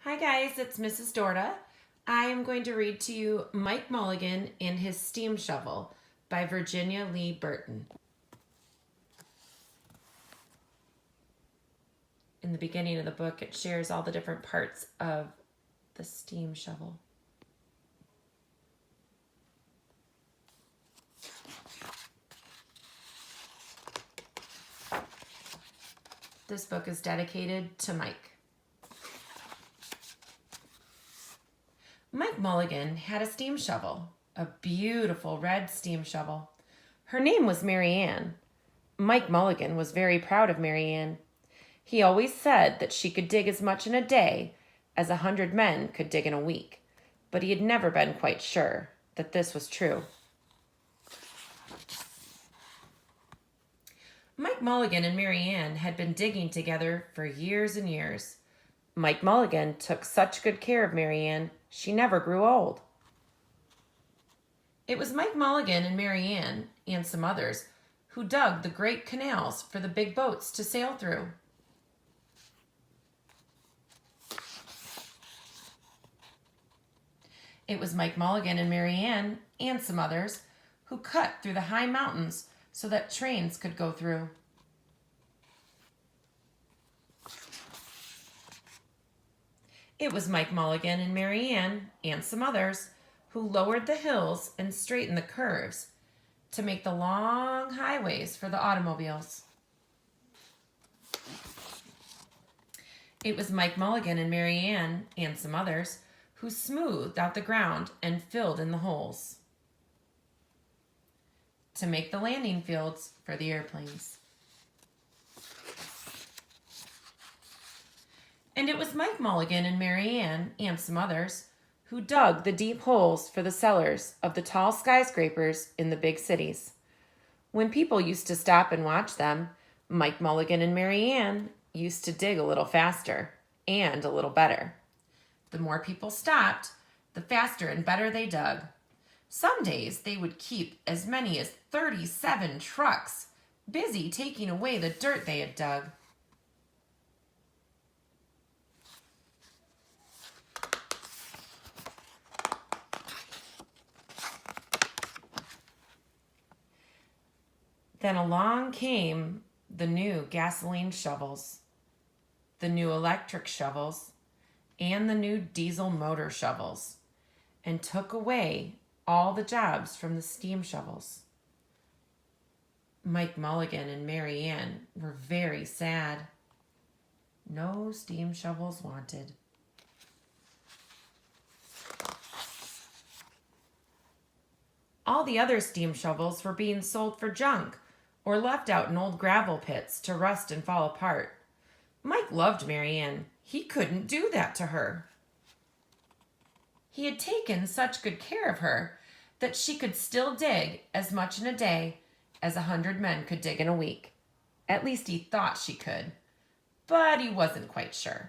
Hi guys, it's Mrs. Dorda. I am going to read to you Mike Mulligan and His Steam Shovel by Virginia Lee Burton. In the beginning of the book, it shares all the different parts of the steam shovel. This book is dedicated to Mike. Mike Mulligan had a steam shovel, a beautiful red steam shovel. Her name was Mary Ann. Mike Mulligan was very proud of Mary Ann. He always said that she could dig as much in a day as 100 men could dig in a week, but he had never been quite sure that this was true. Mike Mulligan and Mary Ann had been digging together for years and years. Mike Mulligan took such good care of Mary Ann, she never grew old. It was Mike Mulligan and Mary Ann, and some others, who dug the great canals for the big boats to sail through. It was Mike Mulligan and Mary Ann, and some others, who cut through the high mountains so that trains could go through. It was Mike Mulligan and Mary Ann, and some others, who lowered the hills and straightened the curves to make the long highways for the automobiles. It was Mike Mulligan and Mary Ann, and some others, who smoothed out the ground and filled in the holes to make the landing fields for the airplanes. And it was Mike Mulligan and Mary Ann, and some others, who dug the deep holes for the cellars of the tall skyscrapers in the big cities. When people used to stop and watch them, Mike Mulligan and Mary Ann used to dig a little faster and a little better. The more people stopped, the faster and better they dug. Some days they would keep as many as 37 trucks busy taking away the dirt they had dug. Then along came the new gasoline shovels, the new electric shovels, and the new diesel motor shovels, and took away all the jobs from the steam shovels. Mike Mulligan and Mary Ann were very sad. No steam shovels wanted. All the other steam shovels were being sold for junk or left out in old gravel pits to rust and fall apart. Mike loved Mary Ann. He couldn't do that to her. He had taken such good care of her that she could still dig as much in a day as 100 men could dig in a week. At least he thought she could, but he wasn't quite sure.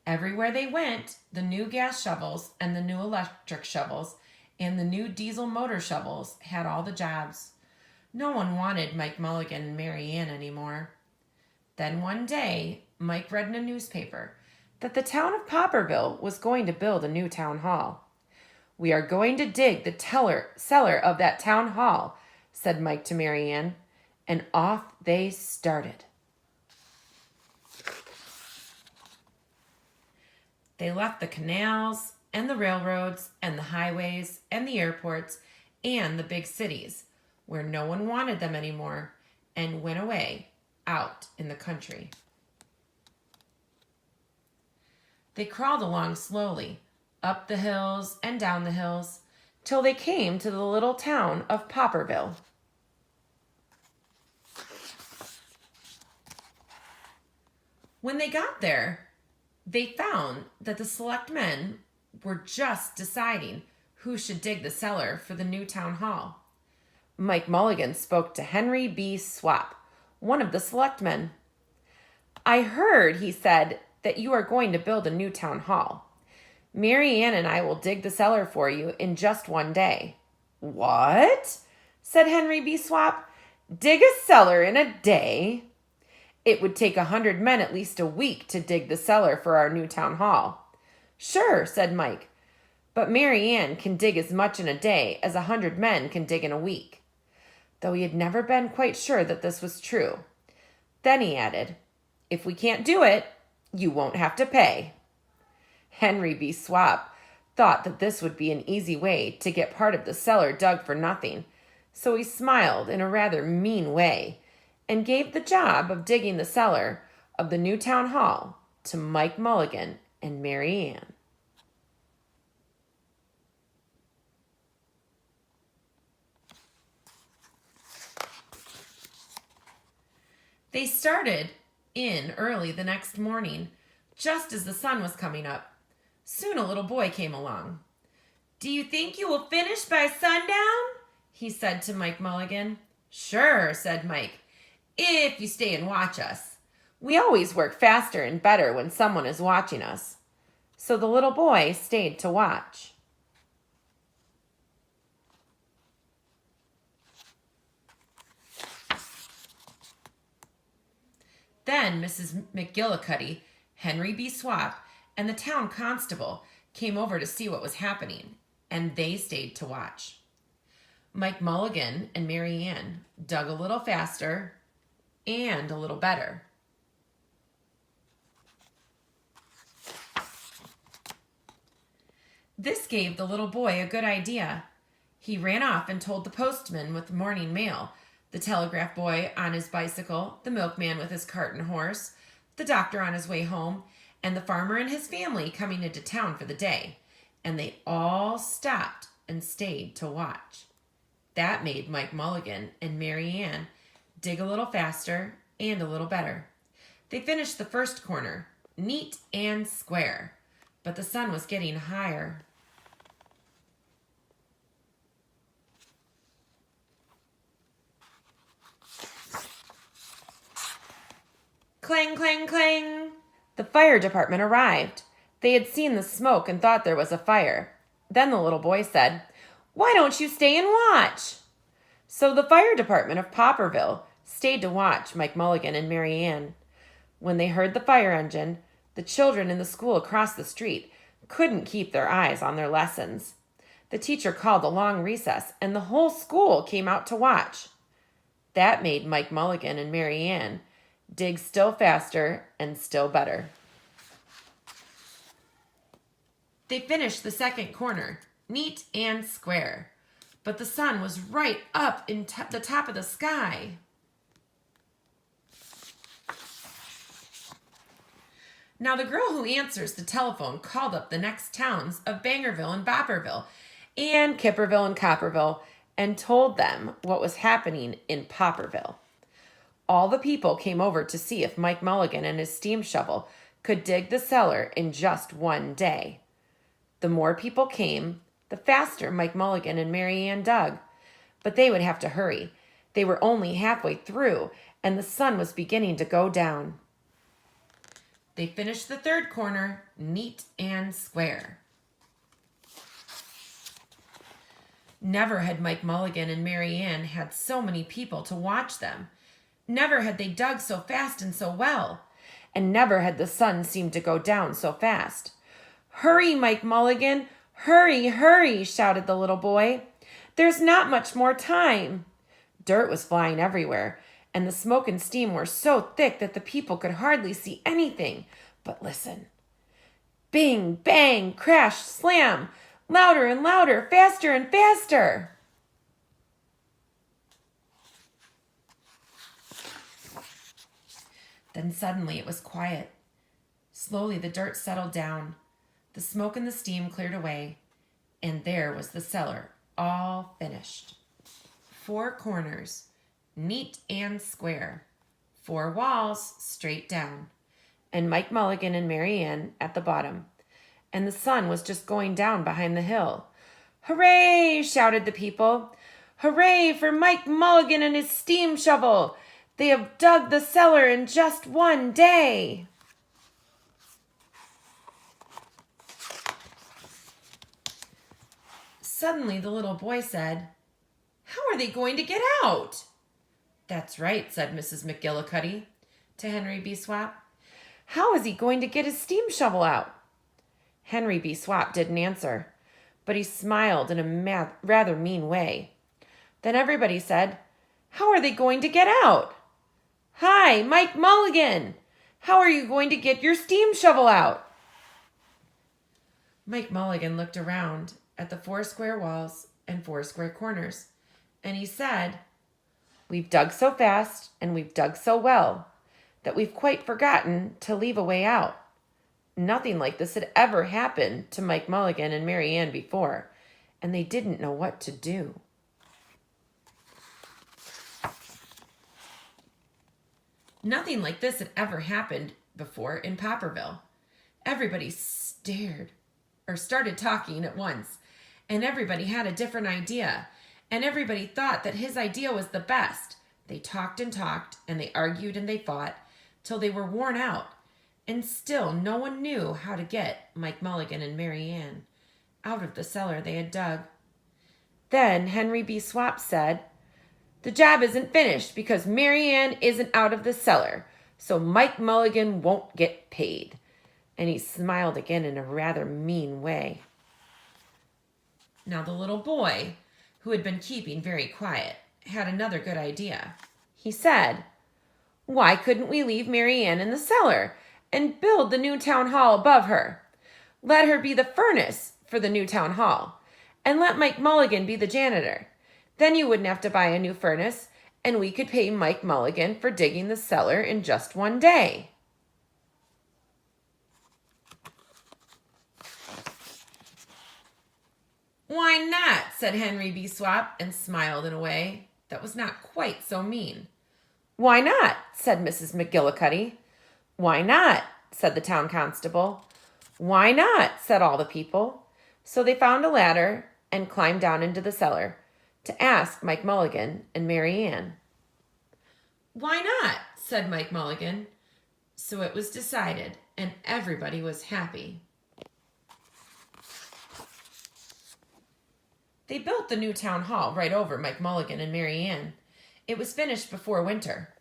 Everywhere they went, the new gas shovels and the new electric shovels and the new diesel motor shovels had all the jobs. No one wanted Mike Mulligan and Mary Ann anymore. Then one day, Mike read in a newspaper that the town of Popperville was going to build a new town hall. "We are going to dig the cellar of that town hall," said Mike to Mary Ann, and off they started. They left the canals and the railroads and the highways and the airports and the big cities where no one wanted them anymore and went away out in the country. They crawled along slowly, up the hills and down the hills, till they came to the little town of Popperville. When they got there, they found that the selectmen were just deciding who should dig the cellar for the new town hall. Mike Mulligan spoke to Henry B. Swap, one of the selectmen. "I heard," he said, "that you are going to build a new town hall. Mary Ann and I will dig the cellar for you in just one day." "What?" said Henry B. Swap. "Dig a cellar in a day?" "It would take 100 men at least a week to dig the cellar for our new town hall. "Sure," said Mike, "but Mary Ann can dig as much in a day as 100 men can dig in a week," though he had never been quite sure that this was true. Then he added, "If we can't do it, you won't have to pay." Henry B. Swap thought that this would be an easy way to get part of the cellar dug for nothing, so he smiled in a rather mean way and gave the job of digging the cellar of the new town hall to Mike Mulligan and Mary Ann. They started in early the next morning, just as the sun was coming up. Soon a little boy came along. "Do you think you will finish by sundown?" he said to Mike Mulligan. "Sure," said Mike, "if you stay and watch us. We always work faster and better when someone is watching us." So the little boy stayed to watch. Then Mrs. McGillicuddy, Henry B. Swap, and the town constable came over to see what was happening, and they stayed to watch. Mike Mulligan and Mary Ann dug a little faster and a little better. This gave the little boy a good idea. He ran off and told the postman with the morning mail, the telegraph boy on his bicycle, the milkman with his cart and horse, the doctor on his way home, and the farmer and his family coming into town for the day, and they all stopped and stayed to watch. That made Mike Mulligan and Mary Ann dig a little faster and a little better. They finished the first corner, neat and square, but the sun was getting higher. Clang, clang, clang! The fire department arrived. They had seen the smoke and thought there was a fire. Then the little boy said, "Why don't you stay and watch?" So the fire department of Popperville stayed to watch Mike Mulligan and Mary Ann. When they heard the fire engine, the children in the school across the street couldn't keep their eyes on their lessons. The teacher called a long recess, and the whole school came out to watch. That made Mike Mulligan and Mary Ann dig still faster and still better. They finished the second corner, neat and square, but the sun was right up in the top of the sky. Now the girl who answers the telephone called up the next towns of Bangerville and Bopperville and Kipperville and Copperville and told them what was happening in Popperville. All the people came over to see if Mike Mulligan and his steam shovel could dig the cellar in just one day. The more people came, the faster Mike Mulligan and Mary Ann dug. But they would have to hurry. They were only halfway through, and the sun was beginning to go down. They finished the third corner, neat and square. Never had Mike Mulligan and Mary Ann had so many people to watch them. Never had they dug so fast and so well, and never had the sun seemed to go down so fast. "Hurry, Mike Mulligan, hurry, hurry," shouted the little boy. "There's not much more time." Dirt was flying everywhere, and the smoke and steam were so thick that the people could hardly see anything. But listen. Bing, bang, crash, slam, louder and louder, faster and faster. Then suddenly it was quiet. Slowly the dirt settled down. The smoke and the steam cleared away, and there was the cellar, all finished. 4 corners, neat and square. 4 walls, straight down. And Mike Mulligan and Mary Ann at the bottom. And the sun was just going down behind the hill. "Hooray!" shouted the people. "Hooray for Mike Mulligan and his steam shovel! They have dug the cellar in just one day." Suddenly the little boy said, "How are they going to get out?" "That's right," said Mrs. McGillicuddy to Henry B. Swap. "How is he going to get his steam shovel out?" Henry B. Swap didn't answer, but he smiled in a rather mean way. Then everybody said, "How are they going to get out?" "Hi, Mike Mulligan! How are you going to get your steam shovel out?" Mike Mulligan looked around at the 4 square walls and 4 square corners, and he said, "We've dug so fast and we've dug so well that we've quite forgotten to leave a way out." Nothing like this had ever happened to Mike Mulligan and Mary Ann before, and they didn't know what to do. Nothing like this had ever happened before in Popperville. Everybody started talking at once, and everybody had a different idea, and everybody thought that his idea was the best. They talked, and they argued, and they fought, till they were worn out, and still no one knew how to get Mike Mulligan and Mary Ann out of the cellar they had dug. Then Henry B. Swap said, "The job isn't finished because Mary Ann isn't out of the cellar, so Mike Mulligan won't get paid." And he smiled again in a rather mean way. Now the little boy, who had been keeping very quiet, had another good idea. He said, "Why couldn't we leave Mary Ann in the cellar and build the new town hall above her? Let her be the furnace for the new town hall, and let Mike Mulligan be the janitor. Then you wouldn't have to buy a new furnace, and we could pay Mike Mulligan for digging the cellar in just one day." "Why not?" said Henry B. Swap, and smiled in a way that was not quite so mean. "Why not?" said Mrs. McGillicuddy. "Why not?" said the town constable. "Why not?" said all the people. So they found a ladder and climbed down into the cellar to ask Mike Mulligan and Mary Ann. "Why not?" said Mike Mulligan. So it was decided, and everybody was happy. They built the new town hall right over Mike Mulligan and Mary Ann. It was finished before winter.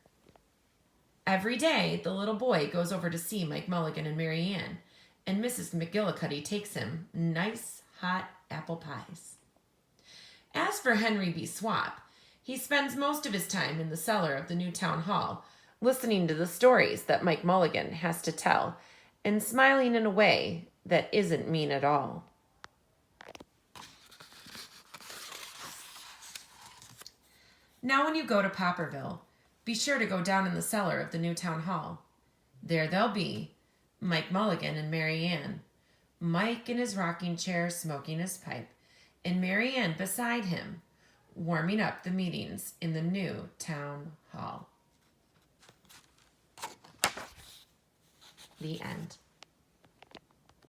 Every day, the little boy goes over to see Mike Mulligan and Mary Ann, and Mrs. McGillicuddy takes him nice, hot apple pies. As for Henry B. Swap, he spends most of his time in the cellar of the new town hall, listening to the stories that Mike Mulligan has to tell, and smiling in a way that isn't mean at all. Now when you go to Popperville, be sure to go down in the cellar of the new town hall. There they'll be, Mike Mulligan and Mary Ann, Mike in his rocking chair smoking his pipe, and Mary Ann beside him, warming up the meetings in the new town hall. The end.